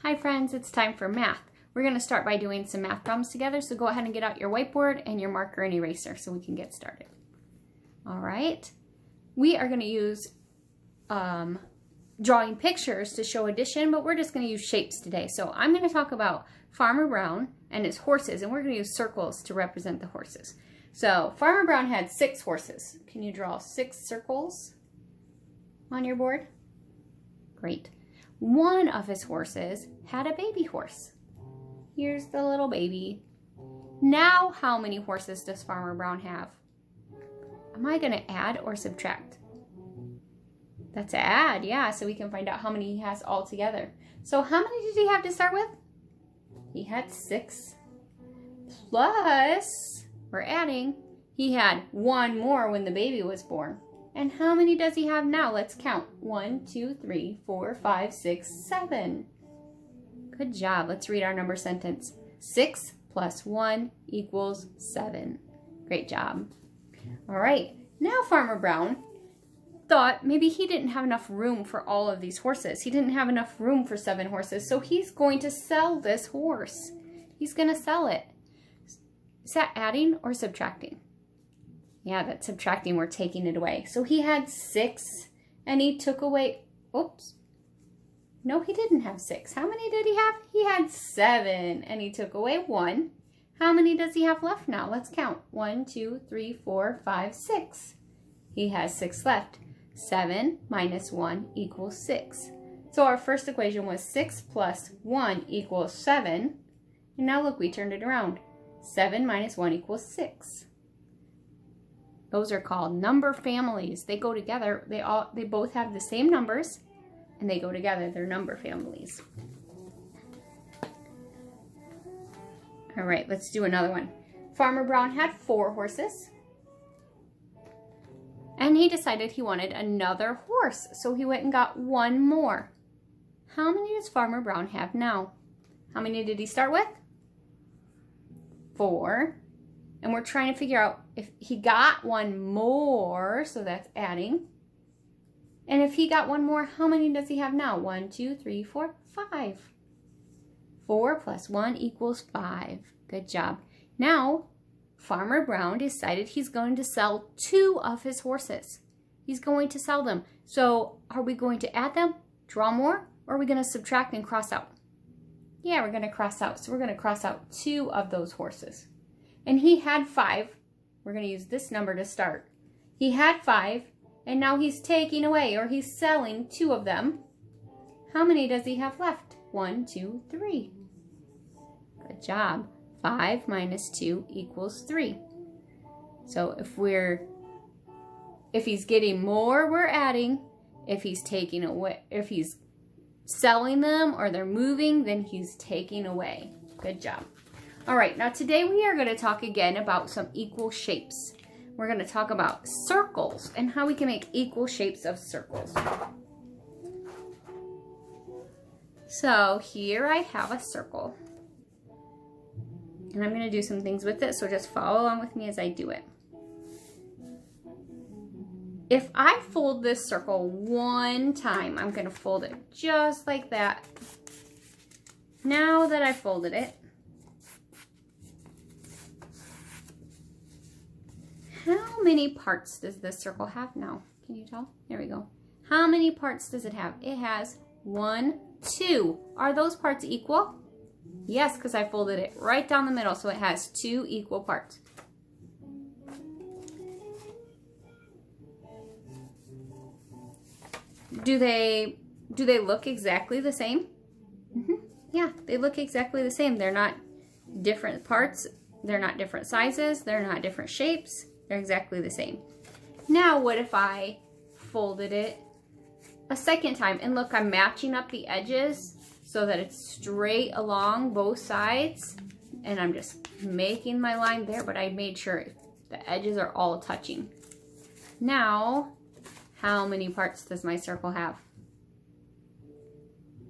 Hi friends, it's time for math. We're going to start by doing some math problems together, so go ahead and get out your whiteboard and your marker and eraser so we can get started. All right, we are going to use drawing pictures to show addition, but we're just going to use shapes today. So I'm going to talk about Farmer Brown and his horses, and we're going to use circles to represent the horses. So Farmer Brown had 6 horses. Can you draw 6 circles on your board? Great. One of his horses had a baby horse. Here's the little baby. Now, how many horses does Farmer Brown have? Am I going to add or subtract? That's add, yeah, so we can find out how many he has all together. So how many did he have to start with? He had 6. Plus, we're adding, he had 1 more when the baby was born. And how many does he have now? Let's count. 1, 2, 3, 4, 5, 6, 7. Good job. Let's read our number sentence. 6 plus 1 equals 7. Great job. All right. Now Farmer Brown thought maybe he didn't have enough room for all of these horses. He didn't have enough room for 7 horses, so he's going to sell this horse. He's going to sell it. Is that adding or subtracting? Yeah, that's subtracting. We're taking it away. So he had 6 and he took away, oops. No, he didn't have 6. How many did he have? He had 7 and he took away 1. How many does he have left now? Let's count. 1, 2, 3, 4, 5, 6. He has 6 left. 7 minus 1 equals 6. So our first equation was 6 plus 1 equals 7. And now look, we turned it around. 7 minus 1 equals 6. Those are called number families. They go together. They both have the same numbers and they go together. They're number families. All right, let's do another one. Farmer Brown had 4 horses and he decided he wanted another horse. So he went and got 1 more. How many does Farmer Brown have now? How many did he start with? 4. And we're trying to figure out if he got 1 more, so that's adding. And if he got 1 more, how many does he have now? 1, 2, 3, 4, 5. 4 plus 1 equals 5. Good job. Now, Farmer Brown decided he's going to sell 2 of his horses. He's going to sell them. So are we going to add them, draw more, or are we going to subtract and cross out? Yeah, we're going to cross out. So we're going to cross out 2 of those horses. And he had 5. We're going to use this number to start. He had 5, and now he's taking away, or he's selling 2 of them. How many does he have left? 1, 2, 3. Good job. 5 minus 2 equals 3. So if he's getting more, we're adding. If he's taking away, if he's selling them or they're moving, then he's taking away. Good job. All right, now today we are going to talk again about some equal shapes. We're going to talk about circles and how we can make equal shapes of circles. So here I have a circle. And I'm going to do some things with it, so just follow along with me as I do it. If I fold this circle 1 time, I'm going to fold it just like that. Now that I folded it, how many parts does this circle have now? Can you tell? There we go. How many parts does it have? It has 1, 2. Are those parts equal? Yes, because I folded it right down the middle, so it has 2 equal parts. Do they look exactly the same? Yeah, they look exactly the same. They're not different parts. They're not different sizes. They're not different shapes. They're exactly the same. Now, what if I folded it a second time? And look, I'm matching up the edges so that it's straight along both sides. And I'm just making my line there, but I made sure the edges are all touching. Now, how many parts does my circle have?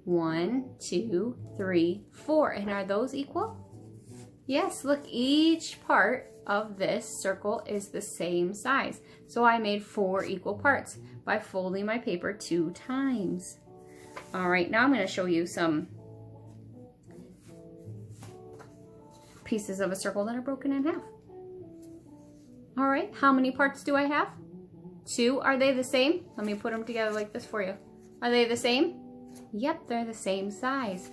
1, 2, 3, 4. And are those equal? Yes, look, each part of this circle is the same size. So I made 4 equal parts by folding my paper 2 times. All right, now I'm going to show you some pieces of a circle that are broken in half. All right, how many parts do I have? 2. Are they the same? Let me put them together like this for you. Are they the same? Yep, they're the same size.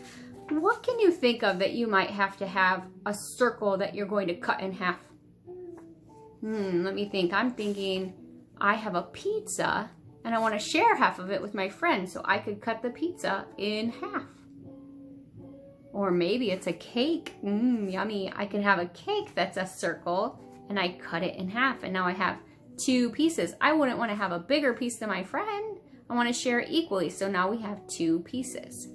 What can you think of that you might have to have a circle that you're going to cut in half? Let me think. I'm thinking I have a pizza and I want to share half of it with my friend, so I could cut the pizza in half. Or maybe it's a cake. Yummy. I could have a cake that's a circle and I cut it in half, and now I have 2 pieces. I wouldn't want to have a bigger piece than my friend. I want to share it equally, so now we have 2 pieces.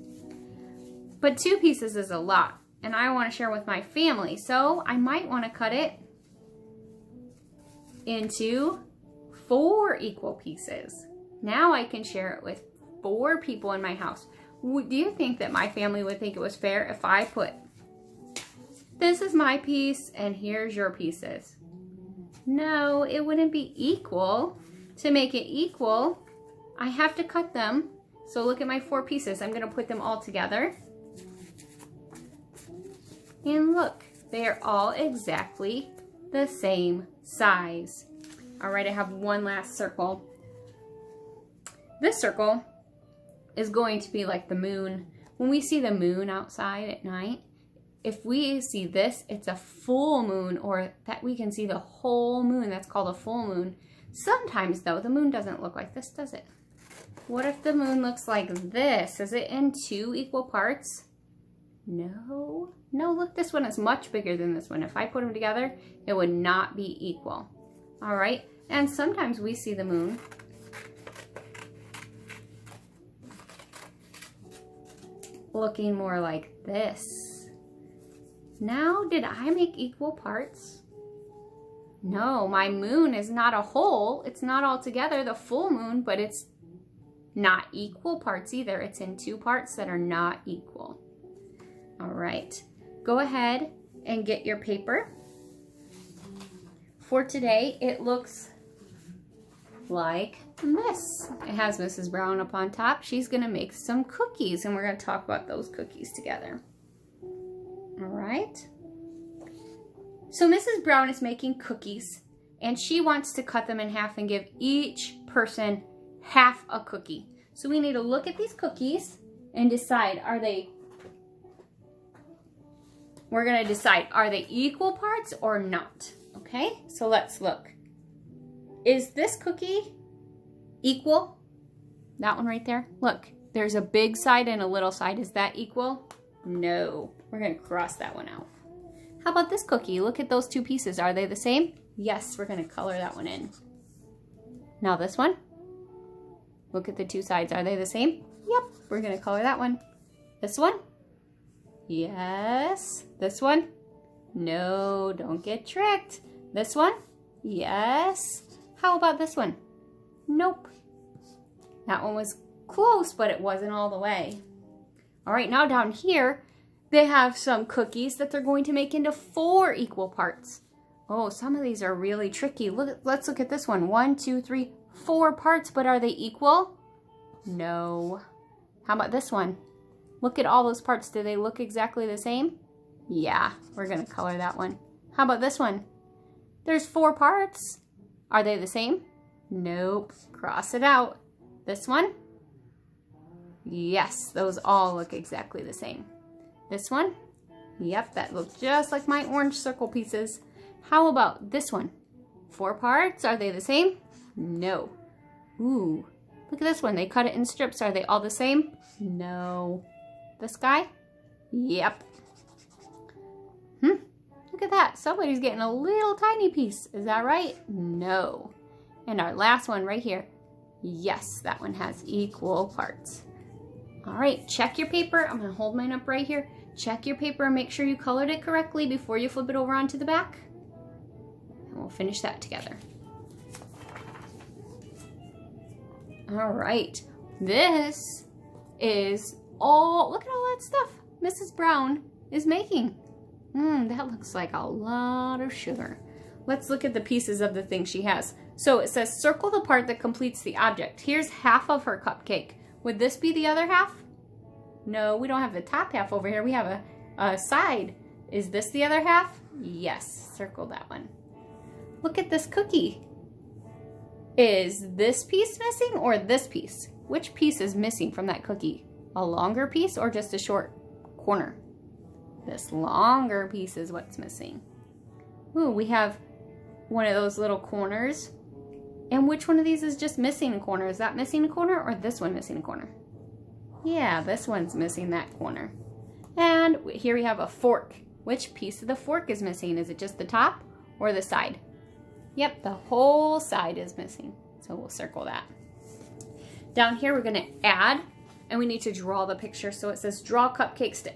But 2 pieces is a lot, and I want to share with my family, so I might want to cut it into 4 equal pieces. Now I can share it with 4 people in my house. Do you think that my family would think it was fair if I put, this is my piece and here's your pieces? No, it wouldn't be equal. To make it equal, I have to cut them. So look at my 4 pieces. I'm going to put them all together. And look, they are all exactly the same size. All right, I have one last circle. This circle is going to be like the moon. When we see the moon outside at night, if we see this, it's a full moon, or that we can see the whole moon. That's called a full moon. Sometimes though, the moon doesn't look like this, does it? What if the moon looks like this? Is it in 2 equal parts? No. No, look, this one is much bigger than this one. If I put them together, it would not be equal. All right, and sometimes we see the moon looking more like this. Now, did I make equal parts? No, my moon is not a whole. It's not all together, the full moon, but it's not equal parts either. It's in 2 parts that are not equal. All right, go ahead and get your paper. For today, it looks like this. It has Mrs. Brown up on top. She's gonna make some cookies, and we're gonna talk about those cookies together. All right. So Mrs. Brown is making cookies, and she wants to cut them in half and give each person half a cookie. So we need to look at these cookies and decide, we're gonna decide, are they equal parts or not? Okay, so let's look. Is this cookie equal? That one right there? Look, there's a big side and a little side. Is that equal? No. We're going to cross that one out. How about this cookie? Look at those 2 pieces. Are they the same? Yes, we're going to color that one in. Now this one. Look at the 2 sides. Are they the same? Yep. We're going to color that one. This one? Yes. This one? No, don't get tricked. This one? Yes. How about this one? Nope. That one was close, but it wasn't all the way. All right, now down here, they have some cookies that they're going to make into 4 equal parts. Oh, some of these are really tricky. Let's look at this one. 1, 2, 3, 4 parts, but are they equal? No. How about this one? Look at all those parts. Do they look exactly the same? Yeah, we're gonna color that one. How about this one? There's 4 parts. Are they the same? Nope. Cross it out. This one? Yes, those all look exactly the same. This one? Yep, that looks just like my orange circle pieces. How about this one? 4 parts, are they the same? No. Ooh, look at this one. They cut it in strips. Are they all the same? No. This guy? Yep. Look at that. Somebody's getting a little tiny piece. Is that right? No. And our last one right here. Yes, that one has equal parts. All right, check your paper. I'm gonna hold mine up right here. Check your paper and make sure you colored it correctly before you flip it over onto the back. And we'll finish that together. All right, this is all, look at all that stuff Mrs. Brown is making. That looks like a lot of sugar. Let's look at the pieces of the thing she has. So it says circle the part that completes the object. Here's half of her cupcake. Would this be the other half? No, we don't have the top half over here. We have a side. Is this the other half? Yes, circle that one. Look at this cookie. Is this piece missing or this piece? Which piece is missing from that cookie? A longer piece or just a short corner? This longer piece is what's missing. Ooh, we have one of those little corners. And which one of these is just missing a corner? Is that missing a corner or this one missing a corner? Yeah, this one's missing that corner. And here we have a fork. Which piece of the fork is missing? Is it just the top or the side? Yep, the whole side is missing. So we'll circle that. Down here, we're gonna add, and we need to draw the picture. So it says draw cupcakes to